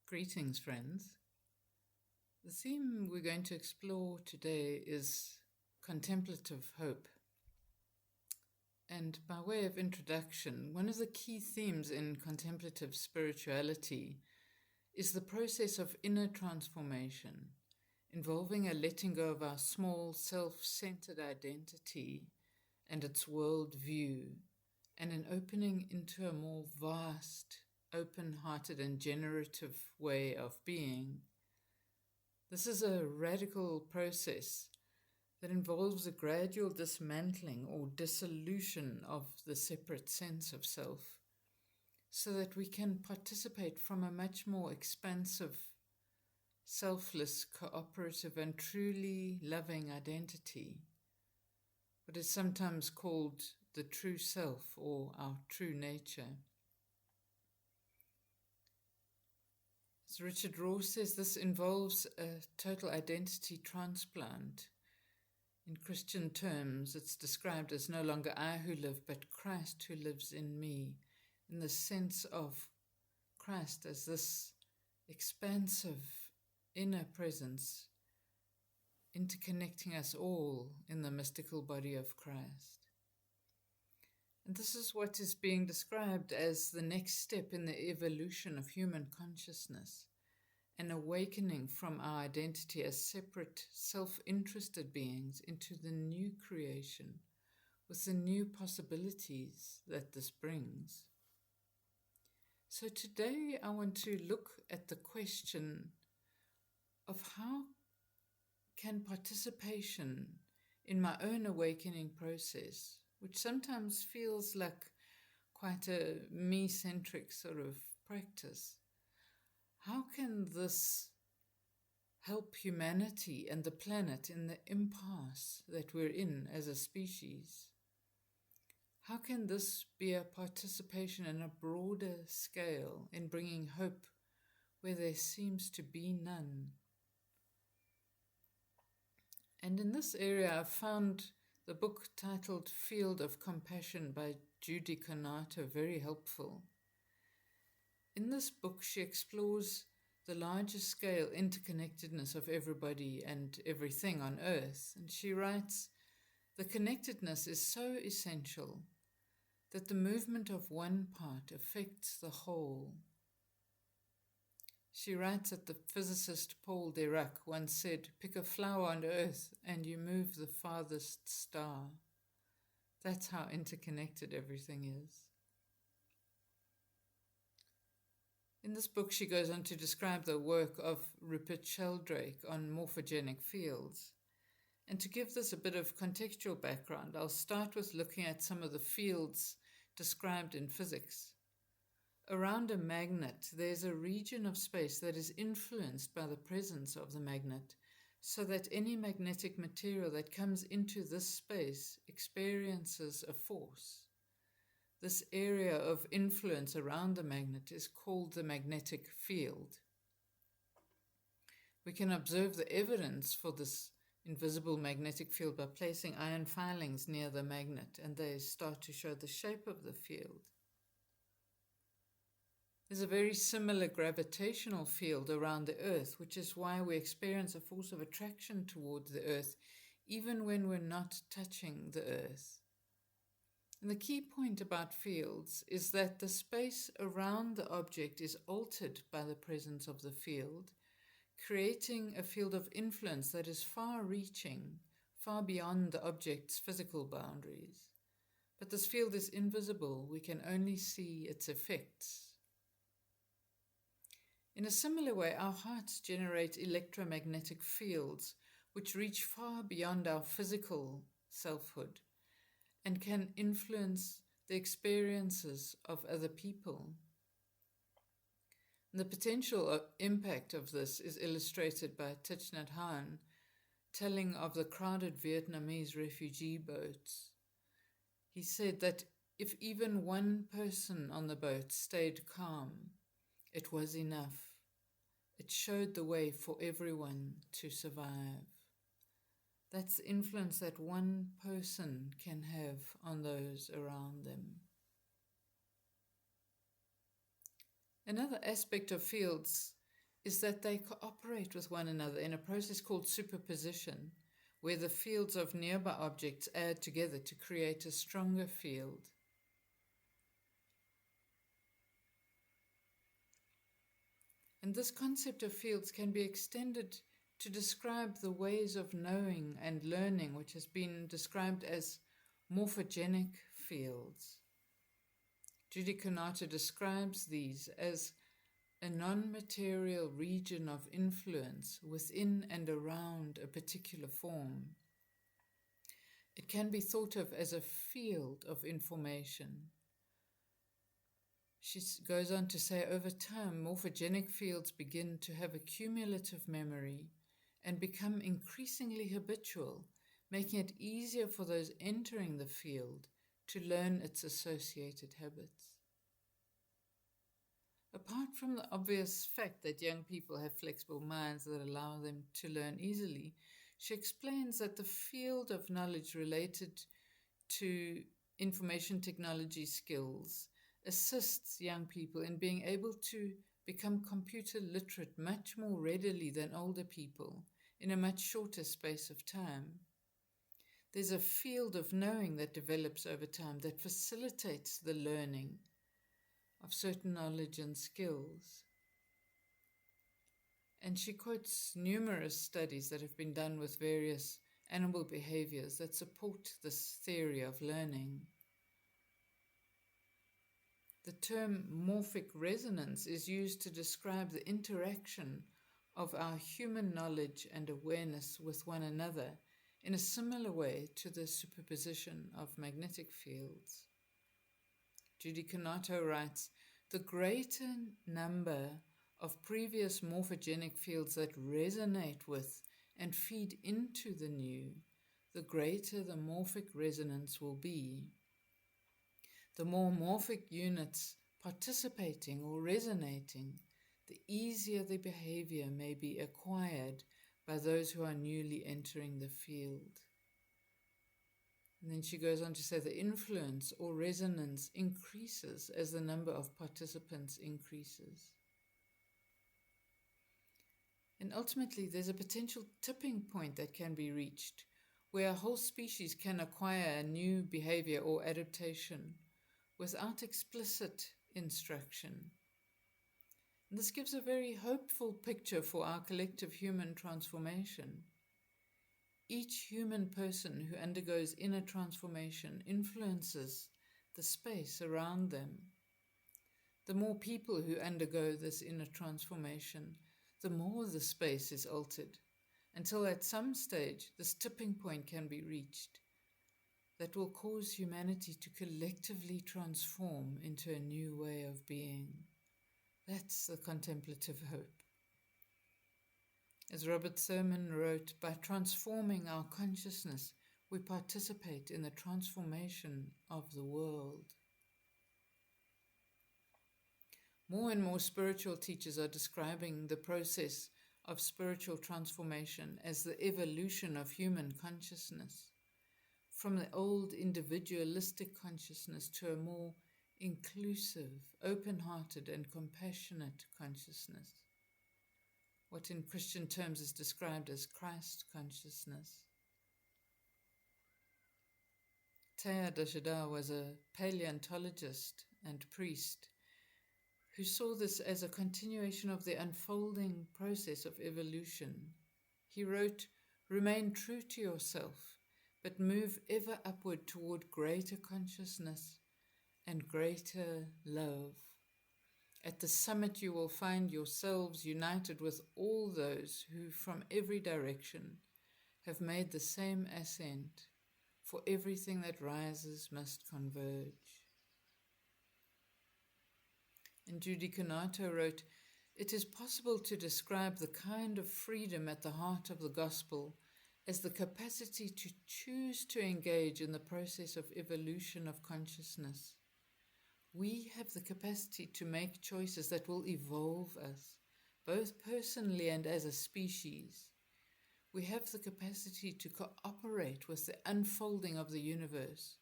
Greetings, friends. The theme we're going to explore today is contemplative hope. And by way of introduction, one of the key themes in contemplative spirituality is the process of inner transformation, involving a letting go of our small, self-centered identity and its worldview, and an opening into a more vast, open-hearted and generative way of being. This is a radical process that involves a gradual dismantling or dissolution of the separate sense of self, so that we can participate from a much more expansive, selfless, cooperative and truly loving identity, what is sometimes called the true self or our true nature. As Richard Rohr says, this involves a total identity transplant. In Christian terms, it's described as no longer I who live, but Christ who lives in me, in the sense of Christ as this expansive inner presence, interconnecting us all in the mystical body of Christ. And this is what is being described as the next step in the evolution of human consciousness, an awakening from our identity as separate, self-interested beings into the new creation with the new possibilities that this brings. So today I want to look at the question of how can participation in my own awakening process, which sometimes feels like quite a me-centric sort of practice, how can this help humanity and the planet in the impasse that we're in as a species? How can this be a participation in a broader scale in bringing hope where there seems to be none? And in this area, I've found the book titled Field of Compassion by Judy Conato very helpful. In this book, she explores the larger scale interconnectedness of everybody and everything on Earth. And she writes, the connectedness is so essential that the movement of one part affects the whole. She writes that the physicist Paul Dirac once said, pick a flower on Earth and you move the farthest star. That's how interconnected everything is. In this book, she goes on to describe the work of Rupert Sheldrake on morphogenic fields. And to give this a bit of contextual background, I'll start with looking at some of the fields described in physics. Around a magnet, there's a region of space that is influenced by the presence of the magnet, so that any magnetic material that comes into this space experiences a force. This area of influence around the magnet is called the magnetic field. We can observe the evidence for this invisible magnetic field by placing iron filings near the magnet, and they start to show the shape of the field. There's a very similar gravitational field around the Earth, which is why we experience a force of attraction towards the Earth, even when we're not touching the Earth. And the key point about fields is that the space around the object is altered by the presence of the field, creating a field of influence that is far-reaching, far beyond the object's physical boundaries. But this field is invisible. We can only see its effects. In a similar way, our hearts generate electromagnetic fields which reach far beyond our physical selfhood and can influence the experiences of other people. And the potential impact of this is illustrated by Thich Nhat Hanh telling of the crowded Vietnamese refugee boats. He said that if even one person on the boat stayed calm, it was enough. It showed the way for everyone to survive. That's the influence that one person can have on those around them. Another aspect of fields is that they cooperate with one another in a process called superposition, where the fields of nearby objects add together to create a stronger field. And this concept of fields can be extended to describe the ways of knowing and learning, which has been described as morphogenic fields. Judy Konato describes these as a non-material region of influence within and around a particular form. It can be thought of as a field of information. She goes on to say, over time, morphogenic fields begin to have a cumulative memory and become increasingly habitual, making it easier for those entering the field to learn its associated habits. Apart from the obvious fact that young people have flexible minds that allow them to learn easily, she explains that the field of knowledge related to information technology skills assists young people in being able to become computer literate much more readily than older people in a much shorter space of time. There's a field of knowing that develops over time that facilitates the learning of certain knowledge and skills. And she quotes numerous studies that have been done with various animal behaviors that support this theory of learning. The term morphic resonance is used to describe the interaction of our human knowledge and awareness with one another in a similar way to the superposition of magnetic fields. Judy Konato writes, the greater number of previous morphogenic fields that resonate with and feed into the new, the greater the morphic resonance will be. The more morphic units participating or resonating, the easier the behavior may be acquired by those who are newly entering the field. And then she goes on to say the influence or resonance increases as the number of participants increases. And ultimately, there's a potential tipping point that can be reached where a whole species can acquire a new behavior or adaptation without explicit instruction. And this gives a very hopeful picture for our collective human transformation. Each human person who undergoes inner transformation influences the space around them. The more people who undergo this inner transformation, the more the space is altered, until at some stage this tipping point can be reached that will cause humanity to collectively transform into a new way of being. That's the contemplative hope. As Robert Thurman wrote, by transforming our consciousness, we participate in the transformation of the world. More and more spiritual teachers are describing the process of spiritual transformation as the evolution of human consciousness, from the old individualistic consciousness to a more inclusive, open-hearted and compassionate consciousness, what in Christian terms is described as Christ consciousness. Teilhard de Chardin was a paleontologist and priest who saw this as a continuation of the unfolding process of evolution. He wrote, "Remain true to yourself, but move ever upward toward greater consciousness and greater love. At the summit you will find yourselves united with all those who from every direction have made the same ascent, for everything that rises must converge." And Judy Konato wrote, "It is possible to describe the kind of freedom at the heart of the gospel as the capacity to choose to engage in the process of evolution of consciousness. We have the capacity to make choices that will evolve us, both personally and as a species. We have the capacity to cooperate with the unfolding of the universe,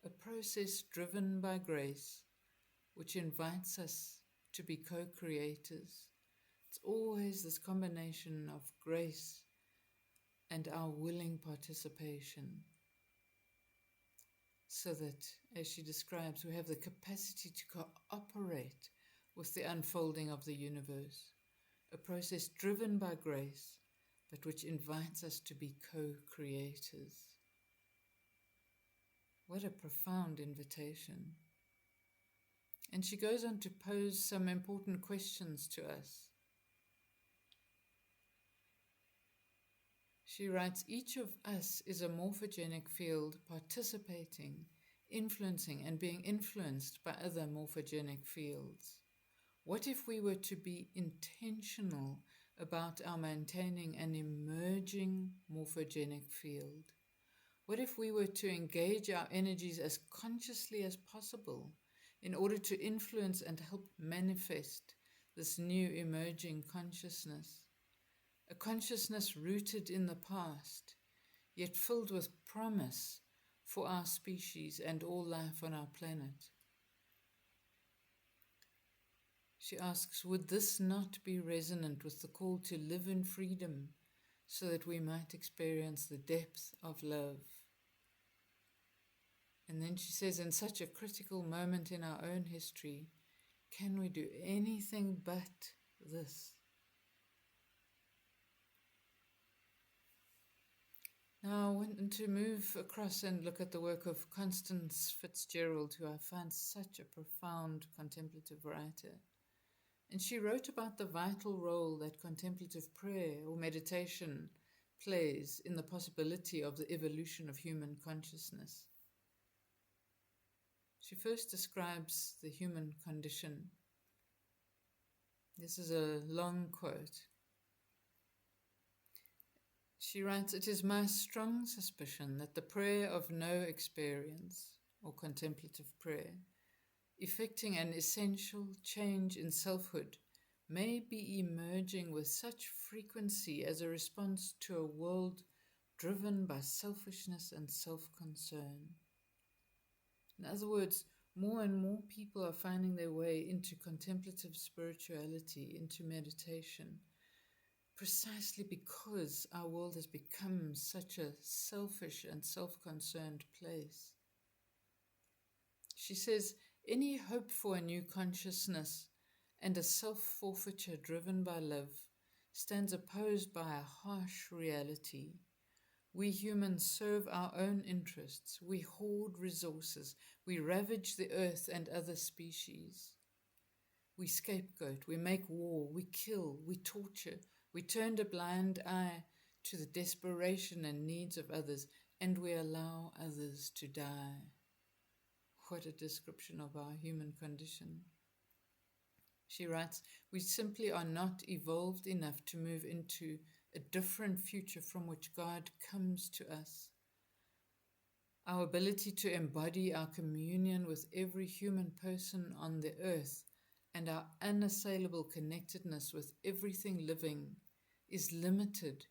a process driven by grace, which invites us to be co-creators, It's always this combination of grace and our willing participation, so that, as she describes, we have the capacity to cooperate with the unfolding of the universe, a process driven by grace, but which invites us to be co-creators. What a profound invitation. And she goes on to pose some important questions to us. She writes, each of us is a morphogenic field participating, influencing, and being influenced by other morphogenic fields. What if we were to be intentional about our maintaining an emerging morphogenic field? What if we were to engage our energies as consciously as possible in order to influence and help manifest this new emerging consciousness? A consciousness rooted in the past, yet filled with promise for our species and all life on our planet. She asks, would this not be resonant with the call to live in freedom so that we might experience the depth of love? And then she says, in such a critical moment in our own history, can we do anything but this? Now I want to move across and look at the work of Constance Fitzgerald, who I find such a profound contemplative writer. And she wrote about the vital role that contemplative prayer or meditation plays in the possibility of the evolution of human consciousness. She first describes the human condition. This is a long quote. She writes, it is my strong suspicion that the prayer of no experience, or contemplative prayer, effecting an essential change in selfhood, may be emerging with such frequency as a response to a world driven by selfishness and self-concern. In other words, more and more people are finding their way into contemplative spirituality, into meditation, precisely because our world has become such a selfish and self-concerned place. She says, any hope for a new consciousness and a self-forfeiture driven by love stands opposed by a harsh reality. We humans serve our own interests. We hoard resources. We ravage the earth and other species. We scapegoat. We make war. We kill. We torture. We turn a blind eye to the desperation and needs of others, and we allow others to die. What a description of our human condition. She writes, we simply are not evolved enough to move into a different future from which God comes to us. Our ability to embody our communion with every human person on the earth and our unassailable connectedness with everything living is limited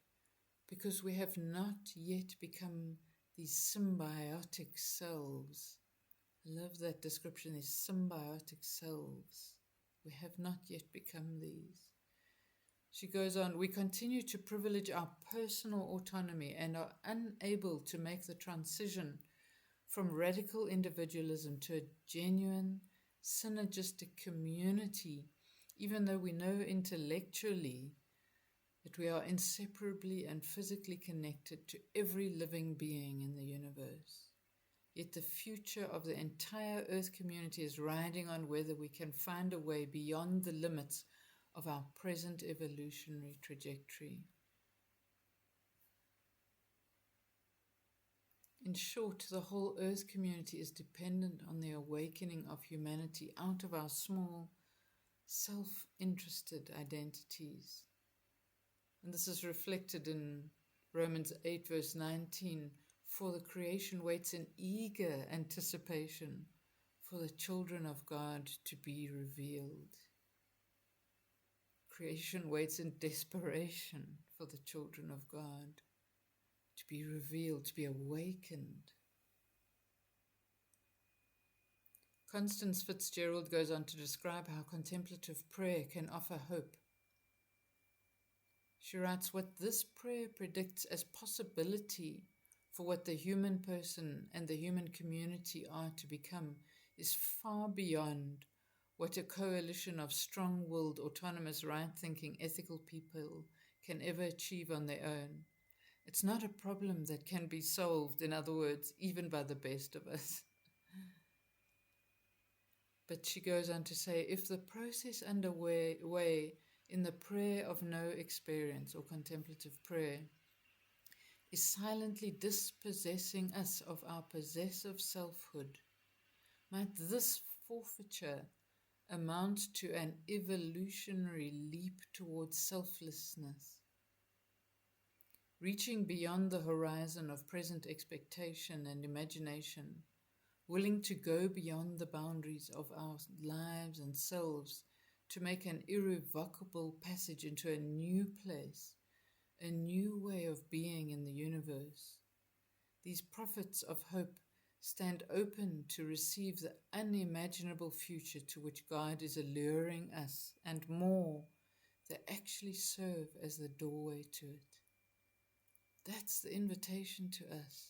because we have not yet become these symbiotic selves. I love that description, these symbiotic selves. We have not yet become these. She goes on, we continue to privilege our personal autonomy and are unable to make the transition from radical individualism to a genuine, synergistic community, even though we know intellectually that we are inseparably and physically connected to every living being in the universe. Yet the future of the entire Earth community is riding on whether we can find a way beyond the limits of our present evolutionary trajectory. In short, the whole Earth community is dependent on the awakening of humanity out of our small, self-interested identities. And this is reflected in Romans 8 verse 19, for the creation waits in eager anticipation for the children of God to be revealed. Creation waits in desperation for the children of God to be revealed, to be awakened. Constance Fitzgerald goes on to describe how contemplative prayer can offer hope. She writes, what this prayer predicts as possibility for what the human person and the human community are to become is far beyond what a coalition of strong-willed, autonomous, right-thinking, ethical people can ever achieve on their own. It's not a problem that can be solved, in other words, even by the best of us. But she goes on to say, if the process underway in the prayer of no experience or contemplative prayer is silently dispossessing us of our possessive selfhood, might this forfeiture amount to an evolutionary leap towards selflessness, reaching beyond the horizon of present expectation and imagination, willing to go beyond the boundaries of our lives and selves to make an irrevocable passage into a new place, a new way of being in the universe. These prophets of hope stand open to receive the unimaginable future to which God is alluring us, and more, they actually serve as the doorway to it. That's the invitation to us.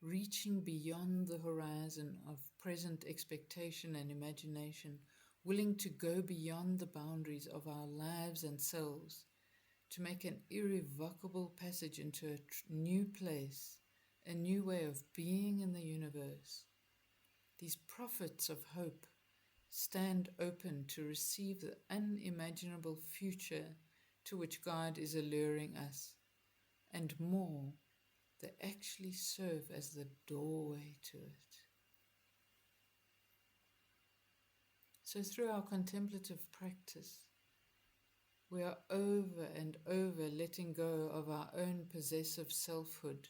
Reaching beyond the horizon of present expectation and imagination, willing to go beyond the boundaries of our lives and selves, to make an irrevocable passage into a new place, a new way of being in the universe. These prophets of hope stand open to receive the unimaginable future to which God is alluring us, and more, they actually serve as the doorway to it. So through our contemplative practice, we are over and over letting go of our own possessive selfhood.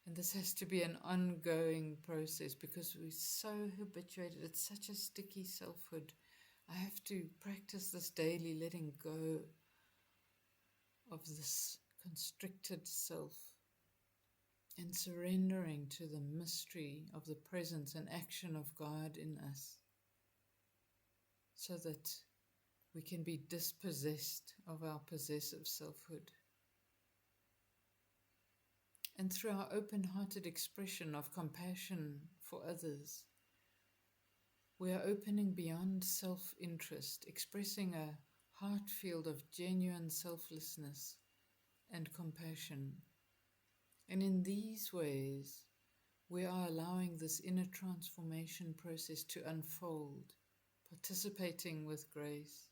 And this has to be an ongoing process because we're so habituated. It's such a sticky selfhood. I have to practice this daily, letting go of this constricted self and surrendering to the mystery of the presence and action of God in us, so that we can be dispossessed of our possessive selfhood. And through our open-hearted expression of compassion for others, we are opening beyond self-interest, expressing a heart field of genuine selflessness and compassion. And in these ways, we are allowing this inner transformation process to unfold, participating with grace,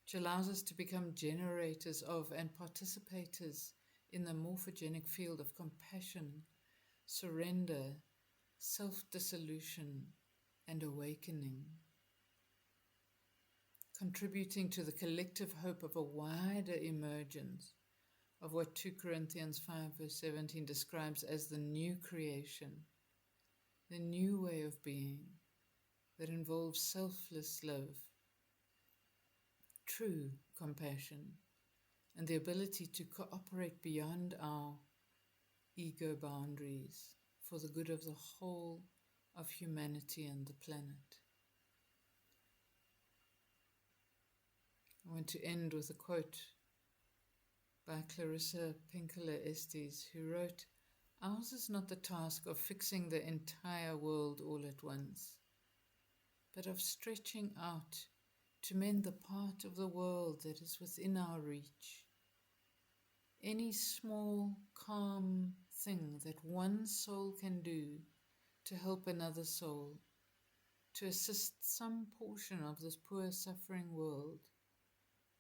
which allows us to become generators of and participators in the morphogenic field of compassion, surrender, self-dissolution, and awakening, contributing to the collective hope of a wider emergence of what 2 Corinthians 5 verse 17 describes as the new creation, the new way of being that involves selfless love, true compassion, and the ability to cooperate beyond our ego boundaries for the good of the whole of humanity and the planet. I want to end with a quote by Clarissa Pinkola Estes, who wrote, "Ours is not the task of fixing the entire world all at once, but of stretching out to mend the part of the world that is within our reach. Any small, calm thing that one soul can do to help another soul, to assist some portion of this poor suffering world,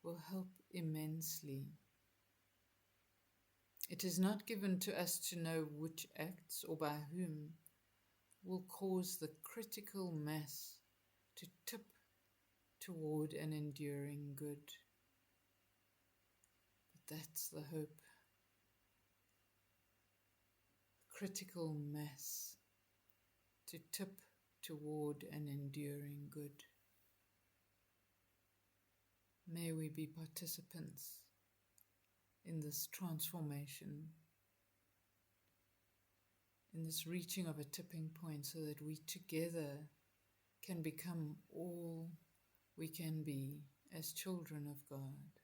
will help immensely. It is not given to us to know which acts or by whom will cause the critical mass to tip toward an enduring good. But that's the hope. Critical mass to tip toward an enduring good. May we be participants in this transformation, in this reaching of a tipping point, so that we together can become all we can be as children of God.